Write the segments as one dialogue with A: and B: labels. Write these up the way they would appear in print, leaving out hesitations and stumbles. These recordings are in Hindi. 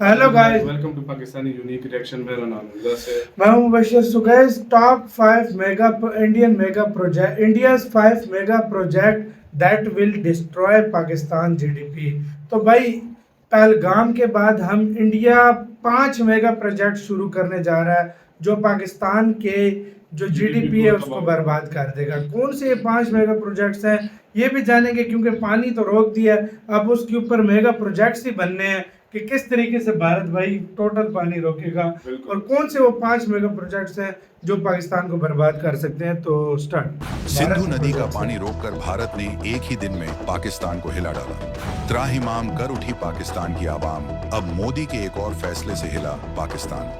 A: Hello guys,
B: welcome to Pakistani unique reaction. मेरा नाम है से
A: मैं हूं Mubashir. So guys, top 5 mega Indian mega project, India's 5 mega project that will destroy Pakistan GDP. तो भाई, पहलगाम के बाद हम इंडिया 5 मेगा प्रोजेक्ट शुरू करने जा रहा है जो पाकिस्तान के जो
B: जीडीपी
A: जीडीपी है
B: को
A: उसको
B: तबाह
A: बर्बाद कर देगा। कौन से ये 5 मेगा प्रोजेक्ट्स हैं ये भी जानेंगे, क्योंकि पानी तो रोक दिया, अब उसके ऊपर मेगा प्रोजेक्ट्स ही बनने हैं कि किस तरीके से भारत भाई टोटल पानी रोकेगा और कौन से वो 5 मेगा प्रोजेक्ट्स हैं जो पाकिस्तान को बर्बाद कर सकते हैं। तो स्टार्ट।
C: सिंधु नदी का पानी रोककर भारत ने एक ही दिन में पाकिस्तान को हिला डाला। त्राहिमाम कर उठी पाकिस्तान की आवाम। अब मोदी के एक और फैसले से हिला पाकिस्तान।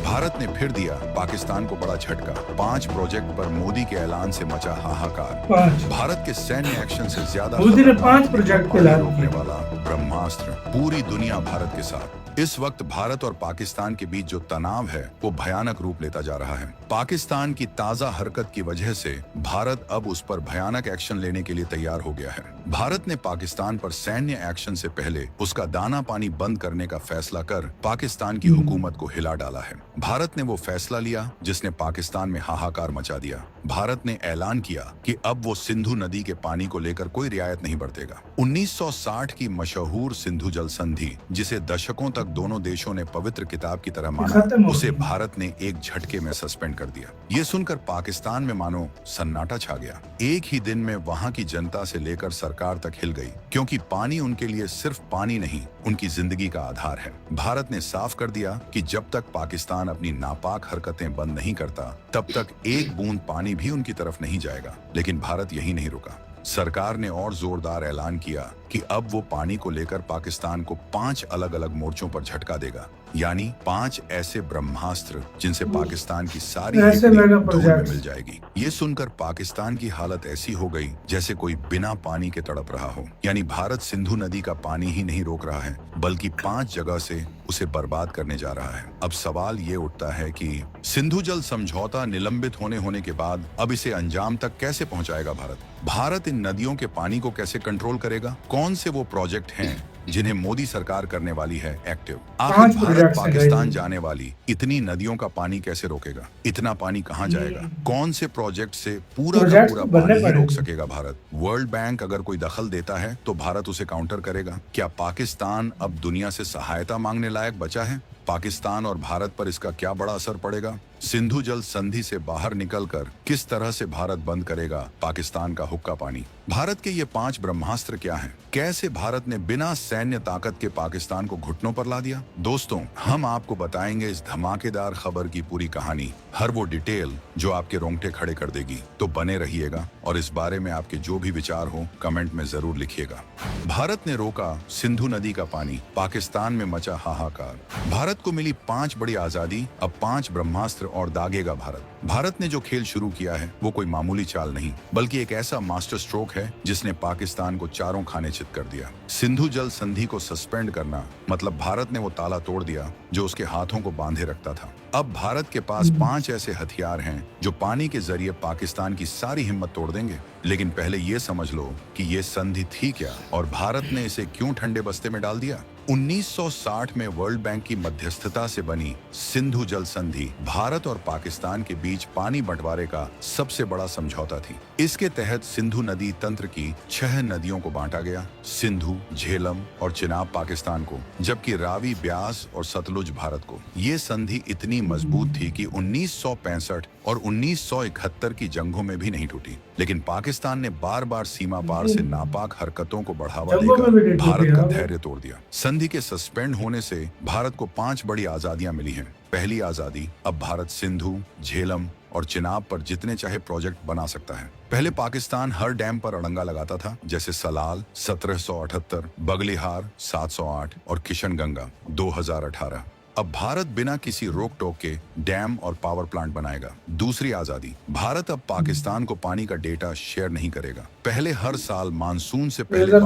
C: भारत ने फिर दिया पाकिस्तान को बड़ा झटका। 5 प्रोजेक्ट पर मोदी के ऐलान से मचा हाहाकार। भारत के सैन्य एक्शन से ज्यादा
A: मोदी ने 5 प्रोजेक्ट पे ऐलान
C: रोकने वाला ब्रह्मास्त्र। पूरी दुनिया भारत के साथ। इस वक्त भारत और पाकिस्तान के बीच जो तनाव है वो भयानक रूप लेता जा रहा है। पाकिस्तान की ताजा हरकत की वजह से भारत अब उस पर भयानक एक्शन लेने के लिए तैयार हो गया है। भारत ने पाकिस्तान पर सैन्य एक्शन से पहले उसका दाना पानी बंद करने का फैसला कर पाकिस्तान की हुकूमत को हिला डाला है। भारत ने वो फैसला लिया जिसने पाकिस्तान में हाहाकार मचा दिया। भारत ने ऐलान किया कि अब वो सिंधु नदी के पानी को लेकर कोई रियायत नहीं बरतेगा। 1960 की मशहूर सिंधु जल संधि, जिसे दशकों तक दोनों देशों ने पवित्र किताब की तरह माना, उसे भारत ने एक झटके में सस्पेंड कर दिया। ये सुनकर पाकिस्तान में मानो सन्नाटा छा गया। एक ही दिन में वहां की जनता से लेकर सरकार तक हिल गई, क्योंकि पानी उनके लिए सिर्फ पानी नहीं, उनकी जिंदगी का आधार है। भारत ने साफ कर दिया कि जब तक पाकिस्तान अपनी नापाक हरकतें बंद नहीं करता, तब तक एक बूंद पानी भी उनकी तरफ नहीं जाएगा। लेकिन भारत यही नहीं रुका। सरकार ने और जोरदार ऐलान किया कि अब वो पानी को लेकर पाकिस्तान को 5 अलग अलग मोर्चों पर झटका देगा, यानी 5 ऐसे ब्रह्मास्त्र जिनसे पाकिस्तान की सारी धूल में मिल जाएगी। ये सुनकर पाकिस्तान की हालत ऐसी हो गई जैसे कोई बिना पानी के तड़प रहा हो। यानी भारत सिंधु नदी का पानी ही नहीं रोक रहा है, बल्कि 5 जगह से उसे बर्बाद करने जा रहा है। अब सवाल ये उठता है कि सिंधु जल समझौता निलंबित होने के बाद अब इसे अंजाम तक कैसे पहुंचाएगा भारत? भारत इन नदियों के पानी को कैसे कंट्रोल करेगा? कौन से वो प्रोजेक्ट हैं जिन्हें मोदी सरकार करने वाली है एक्टिव? आखिर भारत पाकिस्तान जाने वाली इतनी नदियों का पानी कैसे रोकेगा? इतना पानी कहां जाएगा? कौन से प्रोजेक्ट से पूरा का पूरा पानी ही रोक सकेगा भारत? वर्ल्ड बैंक अगर कोई दखल देता है तो भारत उसे काउंटर करेगा। क्या पाकिस्तान अब दुनिया से सहायता मांगने लायक बचा है? पाकिस्तान और भारत पर इसका क्या बड़ा असर पड़ेगा? सिंधु जल संधि से बाहर निकलकर किस तरह से भारत बंद करेगा पाकिस्तान का हुक्का पानी? भारत के ये 5 ब्रह्मास्त्र क्या हैं? कैसे भारत ने बिना सैन्य ताकत के पाकिस्तान को घुटनों पर ला दिया? दोस्तों, हम आपको बताएंगे इस धमाकेदार खबर की पूरी कहानी, हर वो डिटेल जो आपके रोंगटे खड़े कर देगी। तो बने रहिएगा और इस बारे में आपके जो भी विचार हो कमेंट में जरूर लिखिएगा। भारत ने रोका सिंधु नदी का पानी, पाकिस्तान में मचा हाहाकार। भारत को मिली 5 बड़ी आजादी, अब 5 ब्रह्मास्त्र और दागेगा भारत। भारत ने जो खेल शुरू किया है वो कोई मामूली चाल नहीं, बल्कि एक ऐसा मास्टर स्ट्रोक है जिसने पाकिस्तान को चारों खाने चित कर दिया। सिंधु जल संधि को सस्पेंड करना मतलब भारत ने वो ताला तोड़ दिया जो उसके हाथों को बांधे रखता था। अब भारत के पास 5 ऐसे हथियार हैं जो पानी के जरिए पाकिस्तान की सारी हिम्मत तोड़ देंगे। लेकिन पहले ये समझ लो कि ये संधि थी क्या और भारत ने इसे क्यों ठंडे बस्ते में डाल दिया। 1960 में वर्ल्ड बैंक की मध्यस्थता से बनी सिंधु जल संधि भारत और पाकिस्तान के बीच पानी बंटवारे का सबसे बड़ा समझौता थी। इसके तहत सिंधु नदी तंत्र की 6 नदियों को बांटा गया, सिंधु, झेलम और चिनाब पाकिस्तान को, जबकि रावी, ब्यास और सतलुज भारत को। ये संधि इतनी मजबूत थी कि 1965 और 1971 की जंगों में भी नहीं टूटी। लेकिन पाकिस्तान ने बार बार सीमा पार से नापाक हरकतों को बढ़ावा देकर भारत का धैर्य तोड़ दिया। संधि के सस्पेंड होने से भारत को 5 बड़ी आजादियां मिली हैं। पहली आजादी, अब भारत सिंधु, झेलम और चिनाब पर जितने चाहे प्रोजेक्ट बना सकता है। पहले पाकिस्तान हर डैम पर अड़ंगा लगाता था, जैसे सलाल 1778, बगलिहार 708 और किशनगंगा 2018। अब भारत बिना किसी रोक टोक के डैम और पावर प्लांट बनाएगा। दूसरी आजादी, भारत अब पाकिस्तान को पानी का डेटा शेयर नहीं करेगा। पहले हर साल मानसून से पहले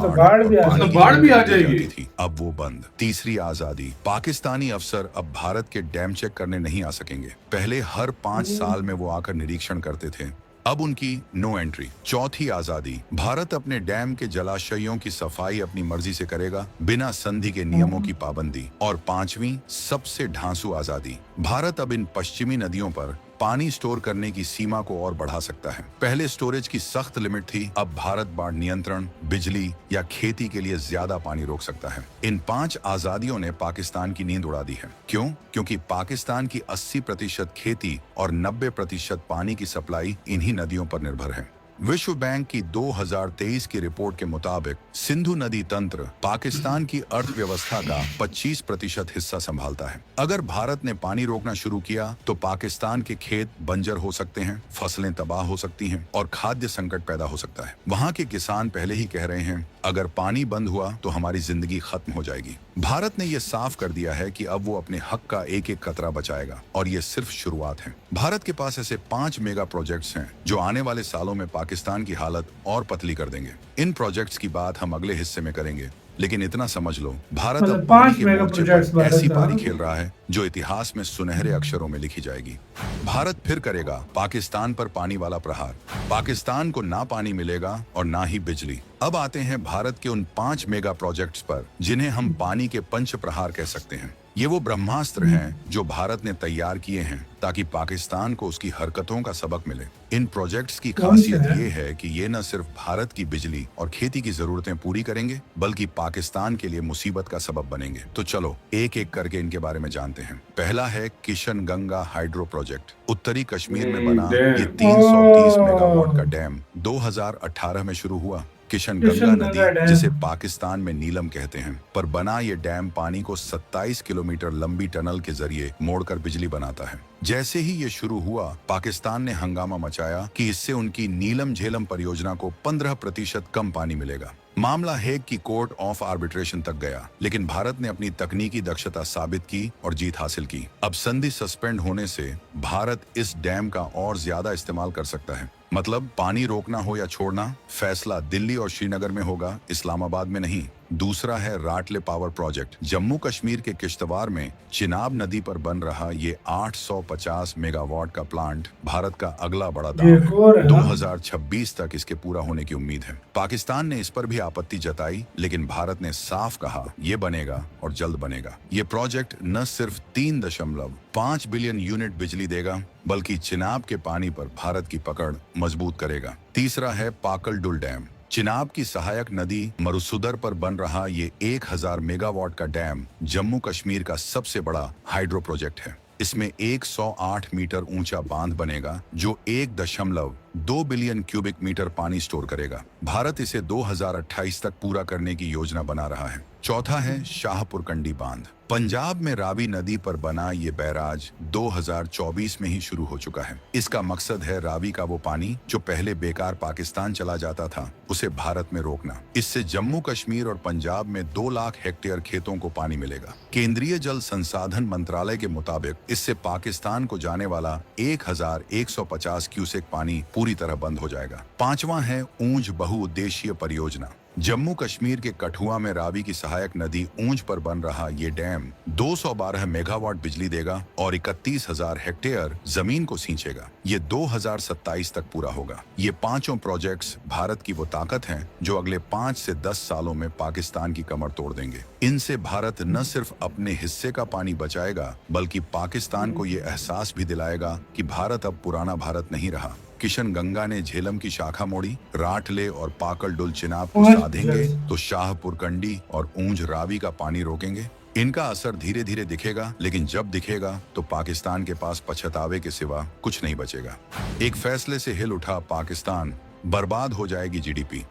B: बाढ़ भी आ जाएगी
C: थी, अब वो बंद। तीसरी आजादी, पाकिस्तानी अफसर अब भारत के डैम चेक करने नहीं आ सकेंगे। पहले हर 5 साल में वो आकर निरीक्षण करते थे, अब उनकी नो एंट्री। चौथी आजादी, भारत अपने डैम के जलाशयों की सफाई अपनी मर्जी से करेगा, बिना संधि के नियमों की पाबंदी। और पांचवी सबसे ढांसू आजादी, भारत अब इन पश्चिमी नदियों पर पानी स्टोर करने की सीमा को और बढ़ा सकता है। पहले स्टोरेज की सख्त लिमिट थी, अब भारत बाढ़ नियंत्रण, बिजली या खेती के लिए ज्यादा पानी रोक सकता है। इन 5 आजादियों ने पाकिस्तान की नींद उड़ा दी है। क्यों? क्योंकि पाकिस्तान की 80% खेती और 90% पानी की सप्लाई इन्हीं नदियों पर निर्भर है। विश्व बैंक की 2023 की रिपोर्ट के मुताबिक सिंधु नदी तंत्र पाकिस्तान की अर्थव्यवस्था का 25% हिस्सा संभालता है। अगर भारत ने पानी रोकना शुरू किया तो पाकिस्तान के खेत बंजर हो सकते हैं, फसलें तबाह हो सकती हैं और खाद्य संकट पैदा हो सकता है। वहाँ के किसान पहले ही कह रहे हैं, अगर पानी बंद हुआ तो हमारी जिंदगी खत्म हो जाएगी। भारत ने यह साफ कर दिया है कि अब वो अपने हक का एक एक कतरा बचाएगा और ये सिर्फ शुरुआत है। भारत के पास ऐसे 5 मेगा प्रोजेक्ट्स हैं जो आने वाले सालों में पाकिस्तान की हालत और पतली कर देंगे। इन प्रोजेक्ट्स की बात हम अगले हिस्से में करेंगे, लेकिन इतना समझ लो, भारत अब पानी के मोर्चे पर ऐसी पारी खेल रहा है जो इतिहास में सुनहरे अक्षरों में लिखी जाएगी। भारत फिर करेगा पाकिस्तान पर पानी वाला प्रहार। पाकिस्तान को ना पानी मिलेगा और ना ही बिजली। अब आते हैं भारत के उन 5 मेगा प्रोजेक्ट्स पर जिन्हें हम पानी के पंच प्रहार कह सकते हैं। ये वो ब्रह्मास्त्र हैं जो भारत ने तैयार किए हैं ताकि पाकिस्तान को उसकी हरकतों का सबक मिले। इन प्रोजेक्ट्स की खासियत ये है कि ये न सिर्फ भारत की बिजली और खेती की जरूरतें पूरी करेंगे, बल्कि पाकिस्तान के लिए मुसीबत का सबब बनेंगे। तो चलो एक एक करके इनके बारे में जानते हैं। पहला है किशन गंगा हाइड्रो प्रोजेक्ट। उत्तरी कश्मीर में बना ये 330 मेगावाट का डैम 2018 में शुरू हुआ। किशन गंगा नदी, जिसे पाकिस्तान में नीलम कहते हैं, पर बना ये डैम पानी को 27 किलोमीटर लंबी टनल के जरिए मोड़कर बिजली बनाता है। जैसे ही ये शुरू हुआ, पाकिस्तान ने हंगामा मचाया कि इससे उनकी नीलम झेलम परियोजना को 15% कम पानी मिलेगा। मामला हेग की कोर्ट ऑफ आर्बिट्रेशन तक गया, लेकिन भारत ने अपनी तकनीकी दक्षता साबित की और जीत हासिल की। अब संधि सस्पेंड होने से भारत इस डैम का और ज्यादा इस्तेमाल कर सकता है। मतलब पानी रोकना हो या छोड़ना, फैसला दिल्ली और श्रीनगर में होगा, इस्लामाबाद में नहीं। दूसरा है राटले पावर प्रोजेक्ट। जम्मू कश्मीर के किश्तवाड़ में चिनाब नदी पर बन रहा ये 850 मेगावाट का प्लांट भारत का अगला बड़ा दांव है। 2026 तक इसके पूरा होने की उम्मीद है। पाकिस्तान ने इस पर भी आपत्ति जताई, लेकिन भारत ने साफ कहा ये बनेगा और जल्द बनेगा। ये प्रोजेक्ट न सिर्फ 3.5 बिलियन यूनिट बिजली देगा, बल्कि चिनाब के पानी पर भारत की पकड़ मजबूत करेगा। तीसरा है पाकल डुल डैम। चिनाब की सहायक नदी मरुसुदर पर बन रहा ये 1000 मेगावाट का डैम जम्मू कश्मीर का सबसे बड़ा हाइड्रो प्रोजेक्ट है। इसमें 108 मीटर ऊंचा बांध बनेगा जो 1.2 बिलियन क्यूबिक मीटर पानी स्टोर करेगा। भारत इसे 2028 तक पूरा करने की योजना बना रहा है। चौथा है शाहपुर कंडी बांध। पंजाब में रावी नदी पर बना ये बैराज 2024 में ही शुरू हो चुका है। इसका मकसद है रावी का वो पानी जो पहले बेकार पाकिस्तान चला जाता था, उसे भारत में रोकना। इससे जम्मू कश्मीर और पंजाब में 2 लाख हेक्टेयर खेतों को पानी मिलेगा। केंद्रीय जल संसाधन मंत्रालय के मुताबिक इससे पाकिस्तान को जाने वाला 1150 क्यूसेक पानी पूरी तरह बंद हो जाएगा। पांचवा है ऊंझ बहुउद्देशीय परियोजना। जम्मू कश्मीर के कठुआ में रावी की सहायक नदी ऊंझ पर बन रहा ये डैम 212 मेगावाट बिजली देगा और 31,000 हेक्टेयर जमीन को सींचेगा। ये 2027 तक पूरा होगा। ये पांचों प्रोजेक्ट्स भारत की वो ताकत हैं जो अगले 5 से 10 सालों में पाकिस्तान की कमर तोड़ देंगे। इनसे भारत न सिर्फ अपने हिस्से का पानी बचाएगा, बल्कि पाकिस्तान को ये एहसास भी दिलाएगा कि भारत अब पुराना भारत नहीं रहा। किशन गंगा ने झेलम की शाखा मोड़ी, राटले और पाकल डुल चिनाब को साधेंगे तो शाहपुर कंडी और ऊंझ रावी का पानी रोकेंगे। इनका असर धीरे धीरे दिखेगा, लेकिन जब दिखेगा तो पाकिस्तान के पास पछतावे के सिवा कुछ नहीं बचेगा। एक फैसले से हिल उठा पाकिस्तान, बर्बाद हो जाएगी जीडीपी।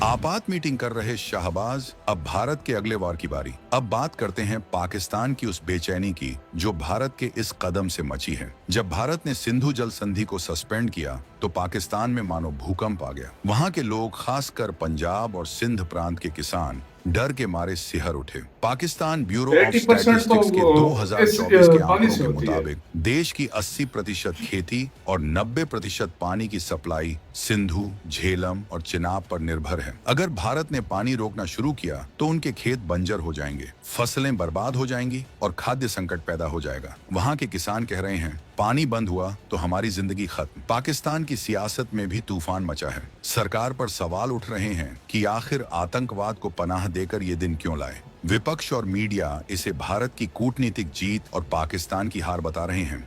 C: आपात मीटिंग कर रहे शाहबाज, अब भारत के अगले वार की बारी। अब बात करते हैं पाकिस्तान की उस बेचैनी की जो भारत के इस कदम से मची है। जब भारत ने सिंधु जल संधि को सस्पेंड किया तो पाकिस्तान में मानो भूकंप आ गया। वहाँ के लोग, खासकर पंजाब और सिंध प्रांत के किसान, डर के मारे सिहर उठे। पाकिस्तान ब्यूरो ऑफ स्टैटिस्टिक्स के 2024 के आंकड़ों के मुताबिक देश की 80% खेती और 90% पानी की सप्लाई सिंधु, झेलम और चिनाब पर निर्भर है। अगर भारत ने पानी रोकना शुरू किया तो उनके खेत बंजर हो जाएंगे, फसलें बर्बाद हो जाएंगी और खाद्य संकट पैदा हो जाएगा। वहाँ के किसान कह रहे हैं पानी बंद हुआ तो हमारी जिंदगी खत्म। पाकिस्तान की सियासत में भी तूफान मचा है। सरकार पर सवाल उठ रहे हैं कि आखिर आतंकवाद को पनाह देकर ये दिन क्यों लाए। विपक्ष और मीडिया इसे भारत की कूटनीतिक जीत और पाकिस्तान की हार बता रहे हैं।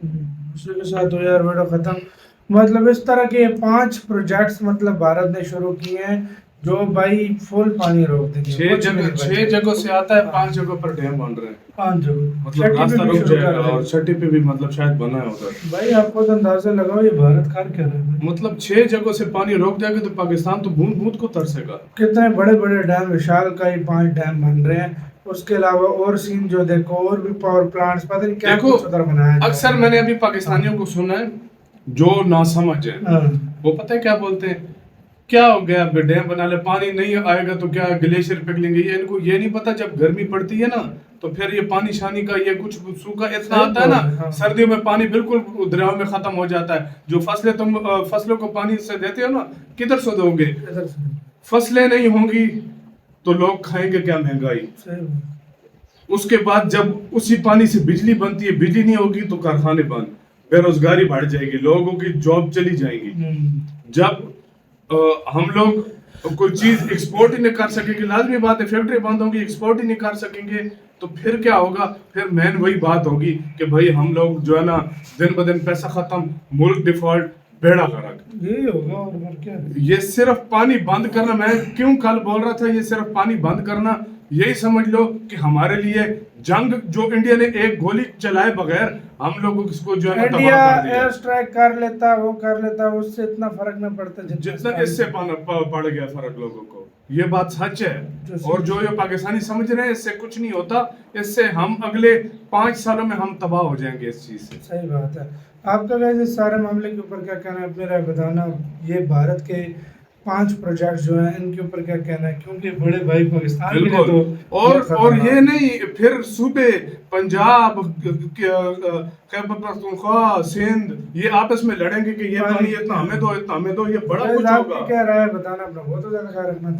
A: उसी के साथ 2000 वीडियो खत्म। मतलब इस तरह के 5 प्रोजेक्ट्स मतलब भारत ने शुरू किए हैं जो भाई फुल पानी रोक देंगे।
B: 6 जगह से आता है, 5 जगह पर डैम बन रहे हैं।
A: 5 जगह
B: मतलब रास्ता रुक जाएगा और छठी पे भी मतलब शायद बना है उधर।
A: भाई आपको तो अंदाजा लगाओ ये भारत कर क्या रहा है।
B: मतलब 6 जगह से पानी रोक देगा तो पाकिस्तान तो बूंद बूंद को तरसेगा।
A: कितने बड़े बड़े डैम, विशाल का ही 5 डैम बन रहे हैं। उसके अलावा और सीन जो देखो और भी पावर प्लांट्स पता नहीं क्या कुछ उधर बनाया है।
B: अक्सर मैंने अभी पाकिस्तानियों को सुना है जो नासमझ है, वो पता है क्या बोलते हैं, क्या हो गया डैम बना ले, पानी नहीं आएगा तो क्या ग्लेशियर पिघलेंगे। ये इनको ये नहीं पता जब गर्मी पड़ती है ना तो फिर ये पानी शानी का ये कुछ सूखा इतना आता है ना, सर्दियों में पानी बिल्कुल दरियाओं में खत्म हो जाता है। जो फसलें तुम फसलों को पानी से देते हो ना, किधर से दोगे? फसलें नहीं होंगी तो लोग खाएंगे क्या? महंगाई। उसके बाद जब उसी पानी से बिजली बनती है, बिजली नहीं होगी तो कारखाने बंद, बेरोजगारी बढ़ जाएगी, लोगों की जॉब चली जाएगी। जब हम लोग कोई चीज एक्सपोर्ट ही नहीं कर सकेंगे, लाजमी बात है फैक्ट्री बंद होंगी, एक्सपोर्ट ही नहीं कर सकेंगे तो फिर क्या होगा? फिर मेन वही बात होगी कि भाई हम लोग जो है ना दिन ब दिन पैसा खत्म, मुल्क डिफॉल्ट, बेड़ा गर्क।
A: यही होगा और क्या।
B: ये सिर्फ पानी बंद करना, मैं क्यों कल बोल रहा था ये सिर्फ पानी बंद करना, यही समझ लो कि हमारे लिए जंग जो इंडिया ने एक गोली चलाए बगैर हम लोगों को जो है
A: इंडिया एयर स्ट्राइक कर लेता, वो कर लेता, उससे इतना फर्क न पड़ता
B: जितना इससे पड़ गया फर्क लोगों को। ये बात सच है। और जो ये पाकिस्तानी समझ रहे हैं इससे कुछ नहीं होता, इससे हम अगले 5 सालों में हम तबाह हो जाएंगे इस चीज से।
A: सही बात है। आपका वैसे इस सारे मामले के ऊपर क्या कहना है, अपनी राय बताना। ये भारत के 5 प्रोजेक्ट जो हैं इनके ऊपर क्या कहना है, क्योंकि बड़े भाई पाकिस्तान के लिए तो
B: और ये नहीं फिर सूबे पंजाब, खैबर पख्तूनख्वा, सिंध ये आपस में लड़ेंगे कि ये पानी इतना हमें दो, इतना हमें दो। ये बड़ा कुछ होगा।
A: क्या राय बताना अपना, बहुत ज्यादा ख्याल रखना।